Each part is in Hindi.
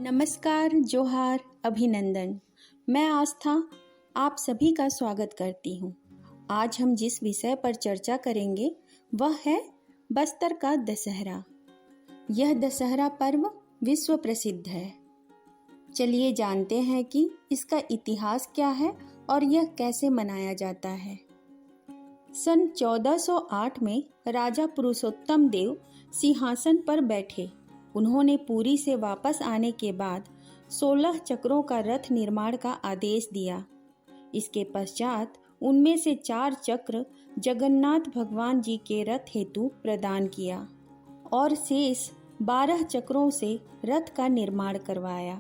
नमस्कार, जोहार, अभिनंदन। मैं आस्था आप सभी का स्वागत करती हूँ। आज हम जिस विषय पर चर्चा करेंगे वह है बस्तर का दशहरा। यह दशहरा पर्व विश्व प्रसिद्ध है। चलिए जानते हैं कि इसका इतिहास क्या है और यह कैसे मनाया जाता है। सन 1408 में राजा पुरुषोत्तम देव सिंहासन पर बैठे। उन्होंने पुरी से वापस आने के बाद 16 चक्रों का रथ निर्माण का आदेश दिया। इसके पश्चात उनमें से 4 चक्र जगन्नाथ भगवान जी के रथ हेतु प्रदान किया और शेष 12 चक्रों से रथ का निर्माण करवाया।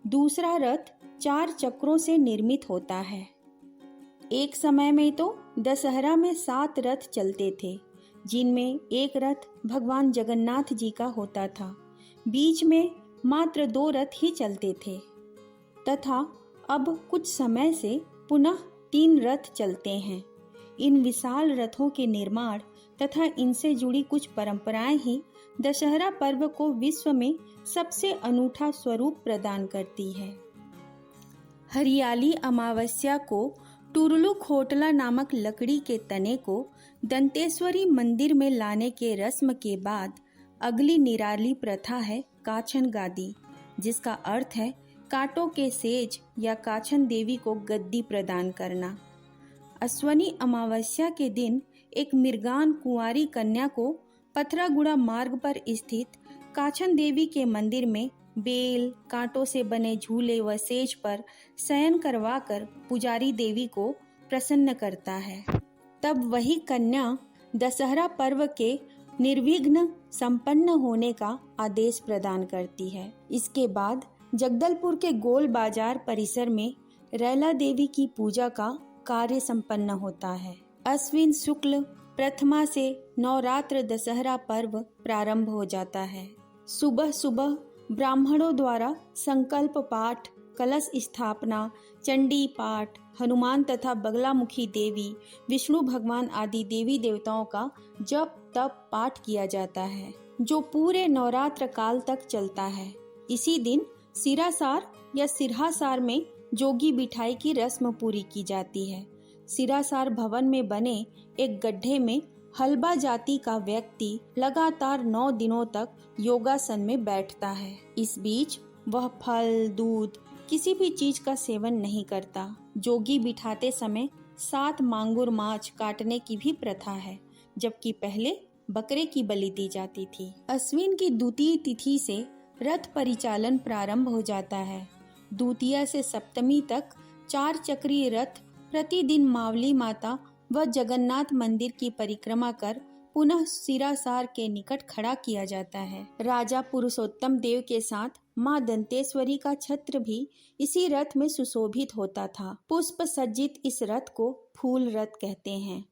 दूसरा रथ 4 चक्रों से निर्मित होता है। एक समय में तो दशहरा में 7 रथ चलते थे, जिनमें एक रथ भगवान जगन्नाथ जी का होता था। बीच में मात्र 2 रथ ही चलते थे तथा अब कुछ समय से पुनः 3 रथ चलते हैं। इन विशाल रथों के निर्माण तथा इनसे जुड़ी कुछ परंपराएं ही दशहरा पर्व को विश्व में सबसे अनूठा स्वरूप प्रदान करती है। हरियाली अमावस्या को टुरलू खोटला नामक लकड़ी के तने को दंतेश्वरी मंदिर में लाने के रस्म के बाद अगली निराली प्रथा है काछन गादी, जिसका अर्थ है कांटों के सेज या काछन देवी को गद्दी प्रदान करना। अश्वनी अमावस्या के दिन एक मृगान कुंवारी कन्या को पथरागुड़ा मार्ग पर स्थित काछन देवी के मंदिर में बेल, कांटों से बने झूले व सेज पर शयन करवाकर पुजारी देवी को प्रसन्न करता है। तब वही कन्या दशहरा पर्व के निर्विघ्न संपन्न होने का आदेश प्रदान करती है। इसके बाद जगदलपुर के गोल बाजार परिसर में रैला देवी की पूजा का कार्य संपन्न होता है। अश्विन शुक्ल प्रथमा से नवरात्र दशहरा पर्व प्रारंभ हो जाता है। सुबह सुबह ब्राह्मणों द्वारा संकल्प पाठ, कलश स्थापना, चंडी पाठ, हनुमान तथा बगलामुखी देवी, विष्णु भगवान आदि देवी देवताओं का जप तप पाठ किया जाता है, जो पूरे नवरात्र काल तक चलता है। इसी दिन सिरासार या सिरहासार में जोगी बिठाई की रस्म पूरी की जाती है। सिरासार भवन में बने एक गड्ढे में हलबा जाति का व्यक्ति लगातार 9 दिनों तक योगासन में बैठता है। इस बीच वह फल, दूध, किसी भी चीज का सेवन नहीं करता। जोगी बिठाते समय 7 मांगुर माछ काटने की भी प्रथा है, जबकि पहले बकरे की बलि दी जाती थी। अश्विन की द्वितीय तिथि से रथ परिचालन प्रारंभ हो जाता है। द्वितीया से सप्तमी तक 4 चक्रीय रथ प्रतिदिन मावली माता व जगन्नाथ मंदिर की परिक्रमा कर पुनः सिरासार के निकट खड़ा किया जाता है। राजा पुरुषोत्तम देव के साथ मां दंतेश्वरी का छत्र भी इसी रथ में सुशोभित होता था। पुष्प सज्जित इस रथ को फूल रथ कहते हैं।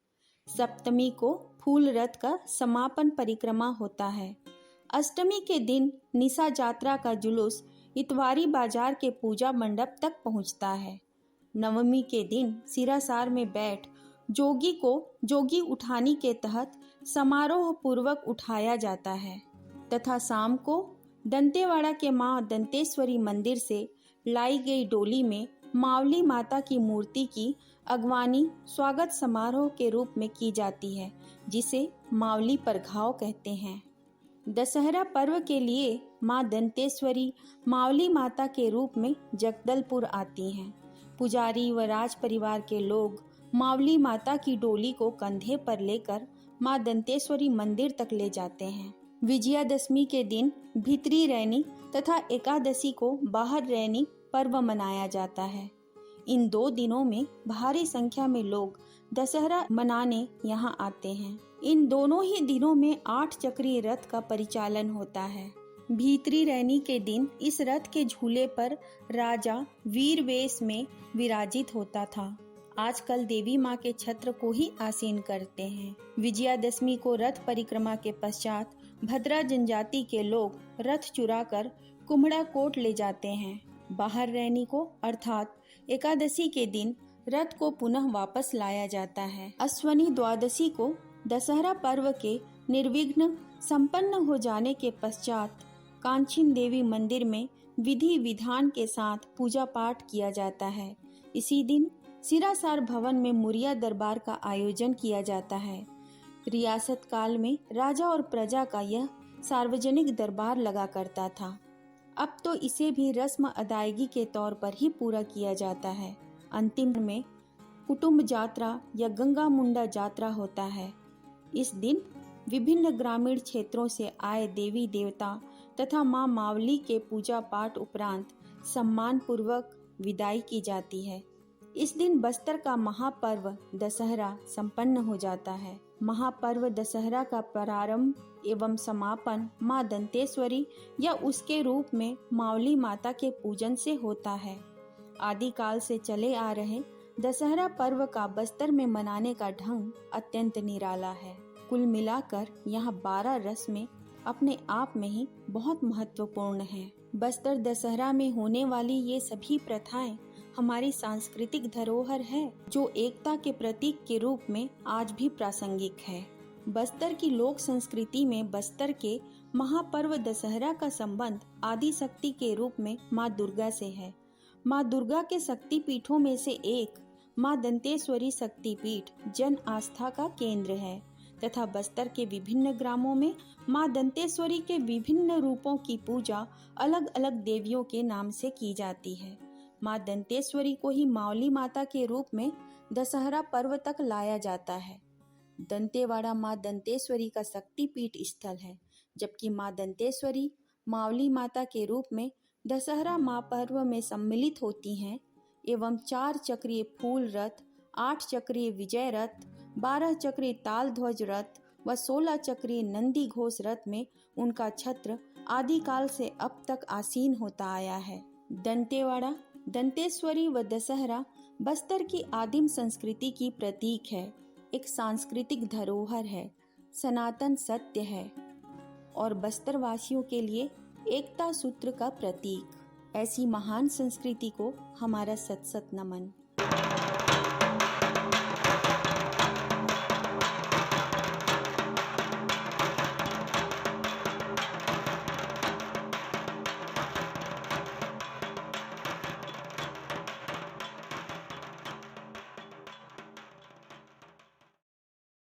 सप्तमी को फूल रथ का समापन परिक्रमा होता है। अष्टमी के दिन निशा यात्रा का जुलूस इतवारी बाजार के पूजा मंडप तक पहुंचता है। नवमी के दिन सिरासार में बैठ जोगी को जोगी उठानी के तहत समारोह पूर्वक उठाया जाता है तथा शाम को दंतेवाड़ा के मां दंतेश्वरी मंदिर से लाई गई डोली में मावली माता की मूर्ति की अगवानी स्वागत समारोह के रूप में की जाती है, जिसे मावली परघाव कहते हैं। दशहरा पर्व के लिए मां दंतेश्वरी मावली माता के रूप में जगदलपुर आती हैं। पुजारी व राज परिवार के लोग मावली माता की डोली को कंधे पर लेकर मां दंतेश्वरी मंदिर तक ले जाते हैं। विजयादशमी के दिन भीतरी रैनी तथा एकादशी को बाहर रैनी पर्व मनाया जाता है। इन 2 दिनों में भारी संख्या में लोग दशहरा मनाने यहाँ आते हैं। इन दोनों ही दिनों में 8 चक्रीय रथ का परिचालन होता है। भीतरी रैनी के दिन इस रथ के झूले पर राजा वीर वेश में विराजित होता था। आजकल देवी माँ के छत्र को ही आसीन करते हैं। विजयादशमी को रथ परिक्रमा के पश्चात भद्रा जनजाति के लोग रथ चुराकर कुम्हड़ा कोट ले जाते हैं। बाहर रैनी को अर्थात एकादशी के दिन रथ को पुनः वापस लाया जाता है। अश्वनी द्वादशी को दशहरा पर्व के निर्विघ्न संपन्न हो जाने के पश्चात कांचन देवी मंदिर में विधि विधान के साथ पूजा पाठ किया जाता है। इसी दिन सिरासार भवन में मुरिया दरबार का आयोजन किया जाता है। रियासत काल में राजा और प्रजा का यह सार्वजनिक दरबार लगा करता था। अब तो इसे भी रस्म अदायगी के तौर पर ही पूरा किया जाता है। अंतिम में कुटुंब यात्रा या गंगा मुंडा यात्रा होता है। इस दिन विभिन्न ग्रामीण क्षेत्रों से आए देवी देवता तथा मां मावली के पूजा पाठ उपरांत सम्मान पूर्वक विदाई की जाती है। इस दिन बस्तर का महापर्व दशहरा संपन्न हो जाता है। महापर्व दशहरा का प्रारंभ एवं समापन मां दंतेश्वरी या उसके रूप में मावली माता के पूजन से होता है। आदिकाल से चले आ रहे दशहरा पर्व का बस्तर में मनाने का ढंग अत्यंत निराला है। कुल मिलाकर यहाँ 12 रस्में अपने आप में ही बहुत महत्वपूर्ण हैं। बस्तर दशहरा में होने वाली ये सभी प्रथाएं हमारी सांस्कृतिक धरोहर है, जो एकता के प्रतीक के रूप में आज भी प्रासंगिक है। बस्तर की लोक संस्कृति में बस्तर के महापर्व दशहरा का संबंध आदि शक्ति के रूप में माँ दुर्गा से है। माँ दुर्गा के शक्ति पीठों में से एक माँ दंतेश्वरी शक्तिपीठ जन आस्था का केंद्र है तथा बस्तर के विभिन्न ग्रामों में माँ दंतेश्वरी के विभिन्न रूपों की पूजा अलग अलग देवियों के नाम से की जाती है। माँ दंतेश्वरी को ही मावली माता के रूप में दशहरा पर्व तक लाया जाता है। दंतेवाड़ा माँ दंतेश्वरी का शक्तिपीठ स्थल है, जबकि माँ दंतेश्वरी मावली माता के रूप में दशहरा महापर्व में सम्मिलित होती हैं एवं 4 चक्रीय फूल रथ, 8 चक्रीय विजय रथ, 12 चक्रीय ताल ध्वज रथ व 16 चक्रीय नंदी घोष रथ में उनका छत्र आदिकाल से अब तक आसीन होता आया है। दंतेवाड़ा, दंतेश्वरी व दशहरा बस्तर की आदिम संस्कृति की प्रतीक है, एक सांस्कृतिक धरोहर है, सनातन सत्य है और बस्तर वासियों के लिए एकता सूत्र का प्रतीक। ऐसी महान संस्कृति को हमारा सत सत नमन।